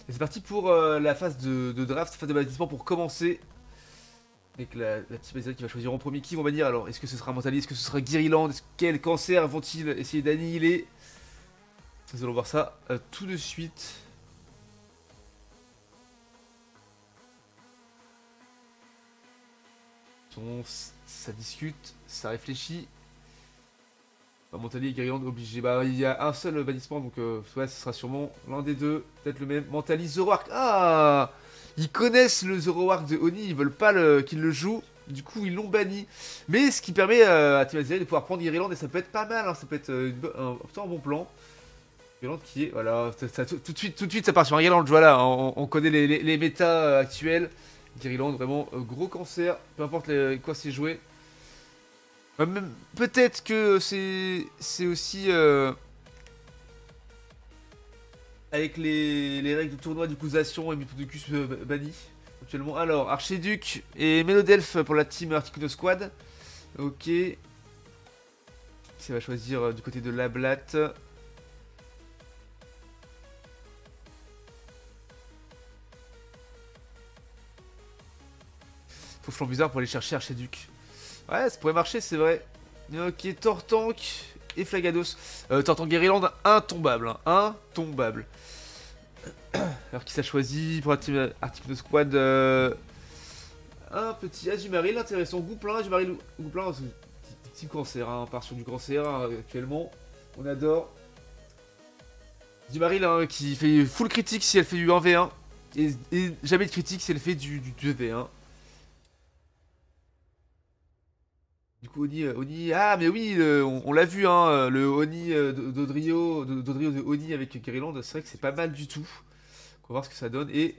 Et c'est parti pour la phase de draft, phase de bâtiment pour commencer. Avec la team asiatique qui va choisir en premier qui vont bannir. Alors, est-ce que ce sera Mentali, est-ce que ce sera Guiriland, quel cancer vont-ils essayer d'annihiler? Nous allons voir ça tout de suite. Ça discute, ça réfléchit. Bah, Mentali et Guiriland obligés. Bah, il y a un seul bannissement, donc ouais, ce sera sûrement l'un des deux. Peut-être le même. Mentali, Zoroark. Ah, ils connaissent le Zoroark de Oni, ils veulent pas qu'il le joue. Du coup, ils l'ont banni. Mais ce qui permet à Team Aziel de pouvoir prendre Guiriland, et ça peut être pas mal, hein, ça peut être plutôt un bon plan. Guiriland qui est, voilà, tout de suite ça part sur un Guiriland, voilà, on connaît les méta actuels. Guiriland, vraiment gros cancer, peu importe quoi c'est joué. Peut-être que c'est aussi avec les règles de tournoi du coup Zation et Mythodocus banni actuellement. Alors, Archiduc et Mélodelph pour la team Articuno Squad. Ok. Ça va choisir du côté de Lablat. Faut Flambuzard pour aller chercher Archiduc. Ouais, ça pourrait marcher, c'est vrai. Ok, Tortank et Flagados. Tortank Guériland, intombable. Hein, intombable. Alors qui s'est choisi pour la team Arctic Squad un petit Azumarill intéressant. Gouplin, Azumarill, Gouplin, team cancer. Hein, on part sur du cancer actuellement. On adore. Azumarill hein, qui fait full critique si elle fait du 1v1. Et jamais de critique si elle fait du 2v1. Du coup, Oni, ah, mais oui, on l'a vu, hein, le Oni d'Odrio de Oni avec Guériland, c'est vrai que c'est pas mal du tout. On va voir ce que ça donne. Et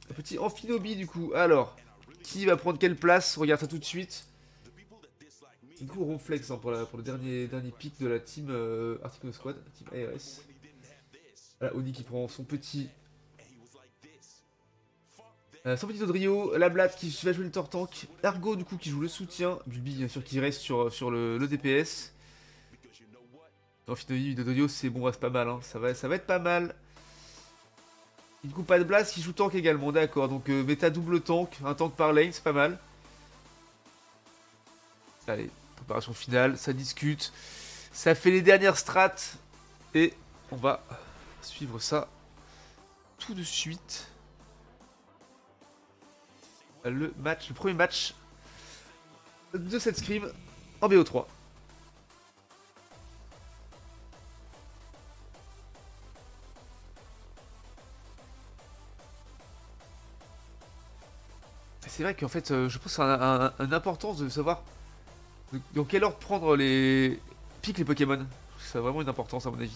un petit Amphinobi, du coup. Alors, qui va prendre quelle place? On regarde ça tout de suite. Du coup, Ronflex hein, pour le dernier pick de la team Articuno Squad, team ARS. Voilà, Oni qui prend son petit Dodrio, Lablat qui va jouer le Tortank, Argo du coup qui joue le soutien, Bulbi bien sûr qui reste sur le DPS. Non, Finobi, Dodrio c'est bon, c'est pas mal, hein. Ça va être pas mal. Et du coup pas de blast qui joue tank également, d'accord, donc méta double tank, un tank par lane, c'est pas mal. Allez, préparation finale, ça discute, ça fait les dernières strats, et on va suivre ça tout de suite. Le premier match de cette scrim en BO3. C'est vrai qu'en fait, je pense que c'est une importance de savoir dans quel ordre prendre les Pokémon. Ça a vraiment une importance à mon avis.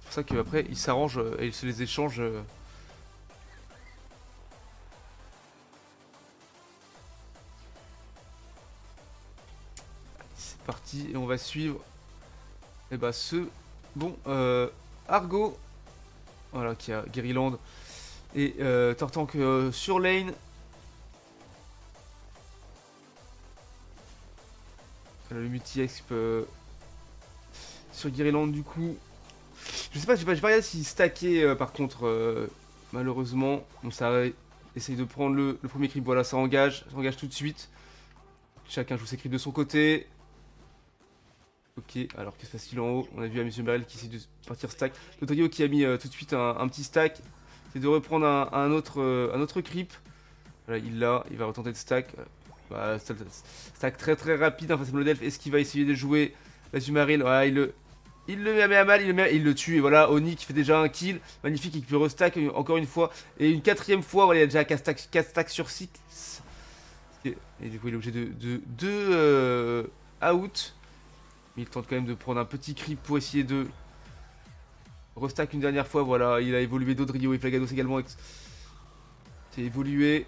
C'est pour ça qu'après, ils s'arrangent et ils se les échangent. Parti et on va suivre et bah ce bon Argo voilà qui a Guériland et Tortank sur lane. Le multi-exp sur Guériland du coup. Je sais pas, j'ai pas regardé s'il stackait par contre malheureusement. Donc ça essaye de prendre le premier creep, voilà ça engage tout de suite. Chacun joue ses creeps de son côté. Ok, alors que se passe-t-il en haut? On a vu à Monsieur Barrel qui essaie de partir stack. Le trio qui a mis tout de suite un petit stack. C'est de reprendre un autre creep. Voilà, il va retenter de stack. Bah, stack très très rapide hein, face à Blodelf. Est-ce qu'il va essayer de jouer l'Azumaril? Voilà, il le met à mal, il le tue. Et voilà, Oni qui fait déjà un kill. Magnifique, et qui peut restack encore une fois. Et une quatrième fois, voilà, il a déjà 4 stacks sur 6. Et du coup, il est obligé de 2 out. Mais il tente quand même de prendre un petit creep pour essayer de restack une dernière fois. Voilà, il a évolué Dodrio et Flagados également. Qui a évolué.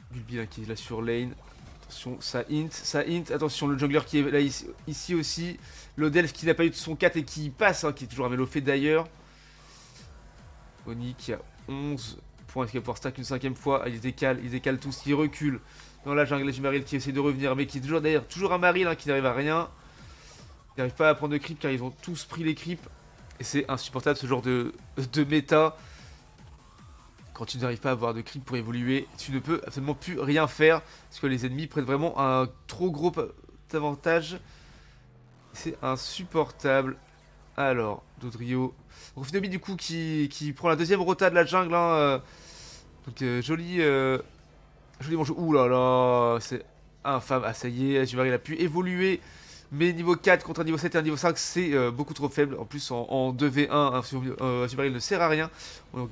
Bulbi là, qui est là sur lane. Attention, ça int. Attention, le jungler qui est là ici aussi. L'Odelf qui n'a pas eu de son 4 et qui passe, hein, qui est toujours un mélo fait d'ailleurs. Oni qui a 11 points. Est-ce qu'il va pouvoir stack une 5ème fois? Ah, il décale tous, il recule. Dans la jungle, Maril qui essaie de revenir, mais qui est toujours derrière, toujours un Maril hein, qui n'arrive à rien. Il n'arrive pas à prendre de creep car ils ont tous pris les creeps. Et c'est insupportable ce genre de méta. Quand tu n'arrives pas à avoir de creep pour évoluer, tu ne peux absolument plus rien faire. Parce que les ennemis prennent vraiment un trop gros avantage. C'est insupportable. Alors, Dodrio. Rofinobi du coup qui prend la deuxième rota de la jungle. Hein, donc joli manche. Ouh là là, c'est infâme. Ah ça y est, Juvari il a pu évoluer. Mais niveau 4 contre un niveau 7 et un niveau 5, c'est beaucoup trop faible. En plus, en 2v1, Juvari ne sert à rien. Donc,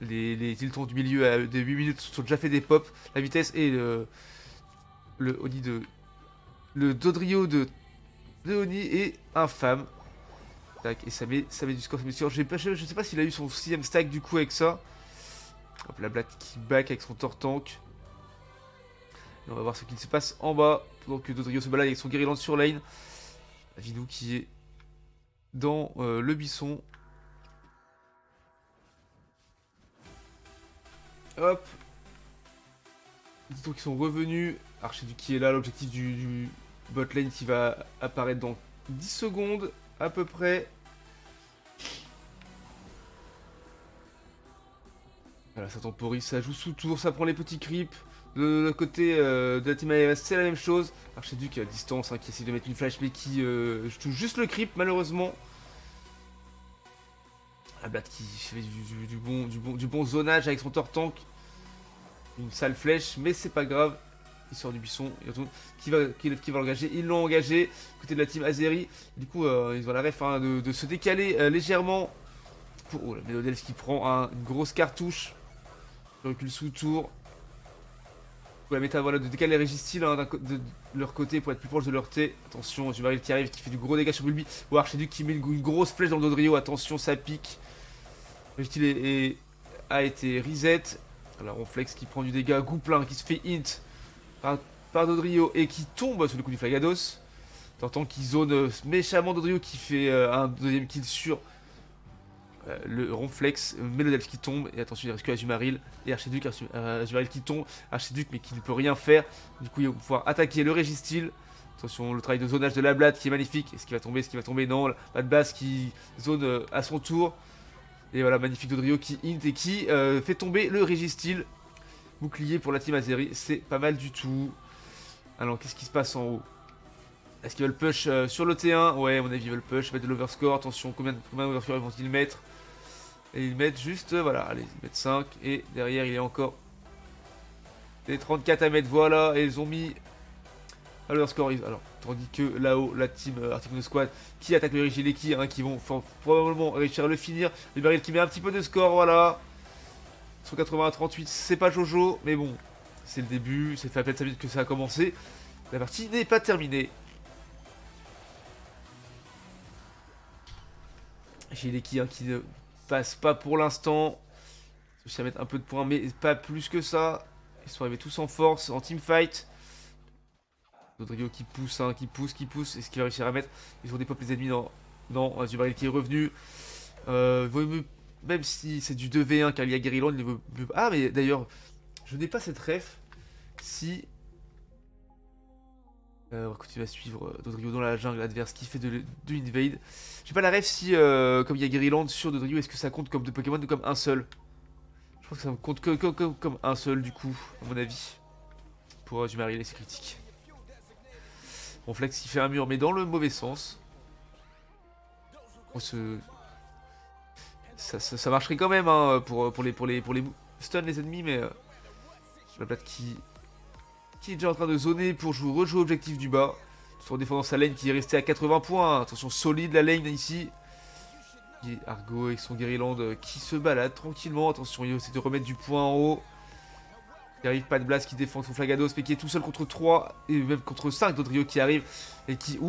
les tiltons du milieu à des 8 minutes sont déjà fait des pops. La vitesse et le Oni de. Le Dodrio de Oni est infâme. Tac, et ça met du score. Je sais pas s'il a eu son 6ème stack du coup avec ça. Hop, la blatte qui back avec son Tortank. Et on va voir ce qu'il se passe en bas. Pendant que Dodrio se balade avec son Guerrilland sur lane. Vinou qui est dans le buisson. Hop. Les tours qui sont revenus. Archiduc qui est là. L'objectif du bot lane qui va apparaître dans 10 secondes à peu près. Voilà, ça temporise, ça joue sous tour, ça prend les petits creeps. De l'autre côté de la team ARS, c'est la même chose. Archiduc à distance hein, qui essaie de mettre une flash mais qui touche juste le creep malheureusement. La Blatt qui fait du bon zonage avec son Tortank. Une sale flèche, mais c'est pas grave. Il sort du buisson, qui va l'engager. Ils l'ont engagé, côté de la team Azeri. Du coup, ils ont la ref hein, de se décaler légèrement. Oh, la Mélodelf qui prend une grosse cartouche. Le recul sous tour. La méta voilà, de décaler les Régistyles hein, de leur côté pour être plus proche de leur T. Attention, Jumaril qui arrive, qui fait du gros dégât sur Bulby. Ou Archiduc qui met une grosse flèche dans le Dodrio. Attention, ça pique. Régistyle a été reset. Alors, Ronflex qui prend du dégât. Gouplin qui se fait hint par Dodrio et qui tombe sous le coup du Flagados. T'entends qu'il zone méchamment Dodrio qui fait un deuxième kill sur le Ronflex, Mélodelf qui tombe, et attention il reste que Azumaril et Archiduc, Azumaril qui tombe, Archiduc mais qui ne peut rien faire, du coup il va pouvoir attaquer le Régistyle. Attention le travail de zonage de la Blatt qui est magnifique, est-ce qu'il va tomber, non, la base qui zone à son tour, et voilà magnifique Dodrio qui int et qui fait tomber le Régistyle. Bouclier pour la team Azeri, c'est pas mal du tout. Alors qu'est-ce qui se passe en haut? Est-ce qu'ils veulent push sur le T1? Ouais, à mon avis, ils veulent push, mettre de l'overscore. Attention, combien d'overscore vont-ils mettre? Et ils mettent juste, voilà, allez, ils mettent 5. Et derrière, il y a encore des 34 à mettre, voilà. Et ils ont mis à l'overscore. Alors, tandis que là-haut, la team Articuno Squad qui attaque le Rigileki, hein, qui vont probablement réussir à le finir. Le baril qui met un petit peu de score, voilà. 180 à 38, c'est pas Jojo, mais bon, c'est le début. C'est fait à peine 5 minutes que ça a commencé. La partie n'est pas terminée. Rigileki hein, qui ne passe pas pour l'instant. Je vais mettre un peu de points, mais pas plus que ça. Ils sont arrivés tous en force, en teamfight. Dodrio qui pousse, hein, qui pousse. Est-ce qu'il va réussir à mettre? Ils ont des pop les ennemis dans Zubaril qui est revenu. Même si c'est du 2v1 car il y a Guerrilland, il veut... Ah mais d'ailleurs, je n'ai pas cette ref. Si... on va continuer à suivre Dodrio dans la jungle adverse qui fait de invade. J'ai pas la ref si, comme il y a Guerrilland sur Dodrio, est-ce que ça compte comme deux Pokémon ou comme un seul? Je pense que ça me compte comme un seul du coup, à mon avis. Pour Jumaril et ses critiques. Ronflex qui fait un mur mais dans le mauvais sens. Ça marcherait quand même hein, pour les stun les ennemis, mais la Blatt qui est déjà en train de zoner pour rejouer objectif du bas. Tout en défendant sa lane qui est restée à 80 points. Attention solide la lane ici. Et Argo avec son Guerrilland qui se balade tranquillement. Attention il essaie de remettre du point en haut. Il arrive pas de Blast qui défend son Flagados mais qui est tout seul contre 3 et même contre 5 Dodrio qui arrive et qui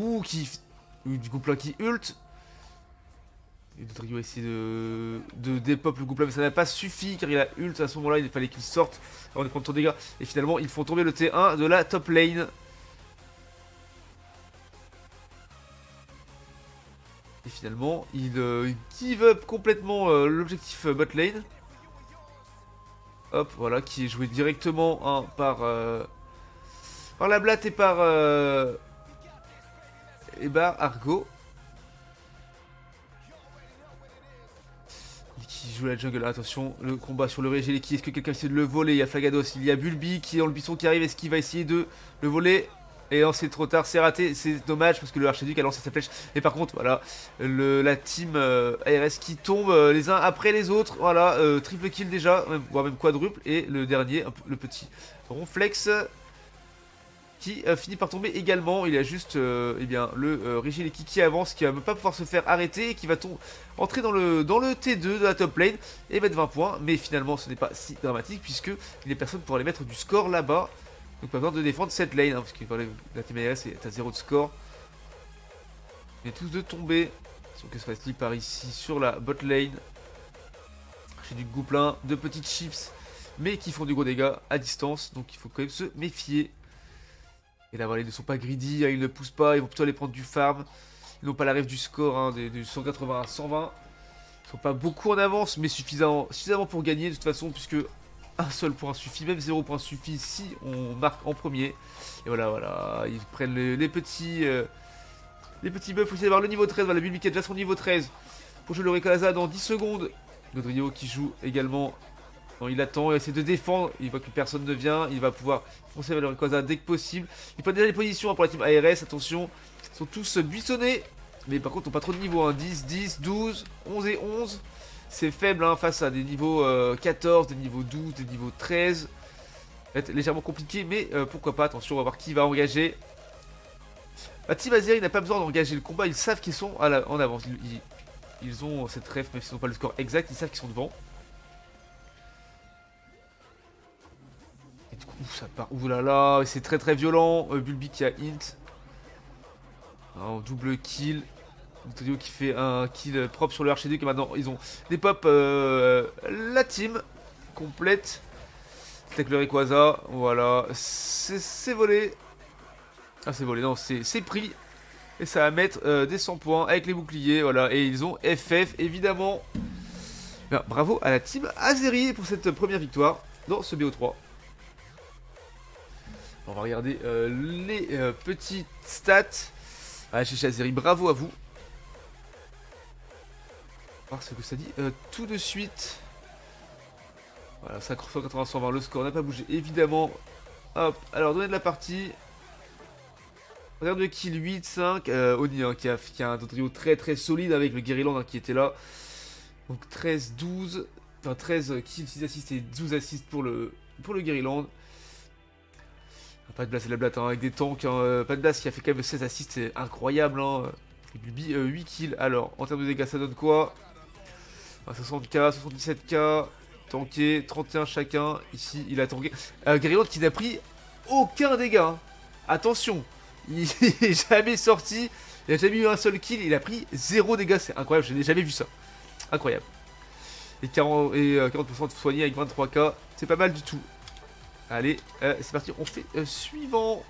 du coup plein qui ult. Et Dodrio a essayé de dépop le groupe là mais ça n'a pas suffi car il a ult à ce moment là, il fallait qu'il sorte avant de prendre ton dégât. Et finalement ils font tomber le T1 de la top lane. Et finalement il give up complètement l'objectif bot lane. Hop voilà qui est joué directement hein, par la Blatt et par Argo. qui joue la jungle. Attention, le combat sur le Regeleki. Est-ce que quelqu'un essaie de le voler? Il y a Flagados, il y a Bulbi qui est dans le buisson qui arrive. Est-ce qu'il va essayer de le voler? Et non, c'est trop tard, c'est raté, c'est dommage parce que le Archiduc a lancé sa flèche. Et par contre, voilà, la team ARS qui tombe les uns après les autres. Voilà, triple kill déjà, voire même quadruple. Et le dernier, le petit Ronflex qui finit par tomber également. Il y a juste eh bien, le Regeleki qui avance, qui va même pas pouvoir se faire arrêter et qui va entrer dans le T2 de la top lane et mettre 20 points. Mais finalement, ce n'est pas si dramatique puisque il n'y a personne pour aller mettre du score là-bas. Donc pas besoin de défendre cette lane, hein, parce que voilà, la team ARS est à 0 de score. On est tous de tomber. Donc que se passe-t-il par ici sur la bot lane? J'ai du gouplin, de petites chips, mais qui font du gros dégâts à distance. Donc il faut quand même se méfier. Et là voilà, ils ne sont pas greedy, hein, ils ne poussent pas, ils vont plutôt aller prendre du farm. Ils n'ont pas la rêve du score, hein, du 180 à 120. Ils ne sont pas beaucoup en avance, mais suffisamment pour gagner de toute façon, puisque un seul point suffit, même 0 point suffit si on marque en premier. Et voilà, ils prennent les petits buffs. Il faut avoir le niveau 13, voilà, Bulbi qui a déjà son niveau 13. Pour jouer le Rayquaza dans 10 secondes. Godrio qui joue également. Non, il attend, il essaie de défendre, il voit que personne ne vient, il va pouvoir foncer vers le Rayquaza dès que possible. Il prend déjà les positions hein, pour la team ARS, attention, ils sont tous buissonnés. Mais par contre, ils n'ont pas trop de niveau, hein. 10, 10, 12, 11 et 11. C'est faible hein, face à des niveaux 14, des niveaux 12, des niveaux 13. Ça va être légèrement compliqué, mais pourquoi pas. Attention, on va voir qui va engager. La team Azeri n'a pas besoin d'engager le combat, ils savent qu'ils sont en avance. Ils ont cette ref, même s'ils n'ont pas le score exact, ils savent qu'ils sont devant. Et du coup, ça part. Ouh là là, c'est très très violent. Bulbi qui a int. En double kill. Antonio qui fait un kill propre sur le Archiduc. Et maintenant, ils ont des pop la team complète. Avec le Rayquaza. Voilà. C'est volé. Ah, c'est volé. Non, c'est pris. Et ça va mettre des 100 points avec les boucliers. Voilà. Et ils ont FF, évidemment. Bien, bravo à la team Azeri pour cette première victoire dans ce BO3. On va regarder les petites stats. Ah, chez Azeri, bravo à vous. Voir ce que ça dit tout de suite. Voilà, 180, 120, le score n'a pas bougé, évidemment. Hop, alors donner de la partie. Regarde de kill 8, 5. Oni hein, qui a un trio très très solide avec le Guerrilland hein, qui était là. Donc 13, 12. Enfin 13 kills, 6 assists et 12 assists pour le Guerrilland. Pas de blast et de la blatte hein, avec des tanks. Hein, pas de blast qui a fait quand même 16 assists, c'est incroyable. Hein. Bulbi 8 kills. Alors, en termes de dégâts, ça donne quoi? 60k, 77k. Tanké, 31 chacun. Ici, il a tanké. Guerrilland qui n'a pris aucun dégât. Hein. Attention, il n'est jamais sorti. Il n'a jamais eu un seul kill. Il a pris 0 dégâts. C'est incroyable, je n'ai jamais vu ça. Incroyable. Et 40% de soigné avec 23k. C'est pas mal du tout. Allez, c'est parti, on fait suivant.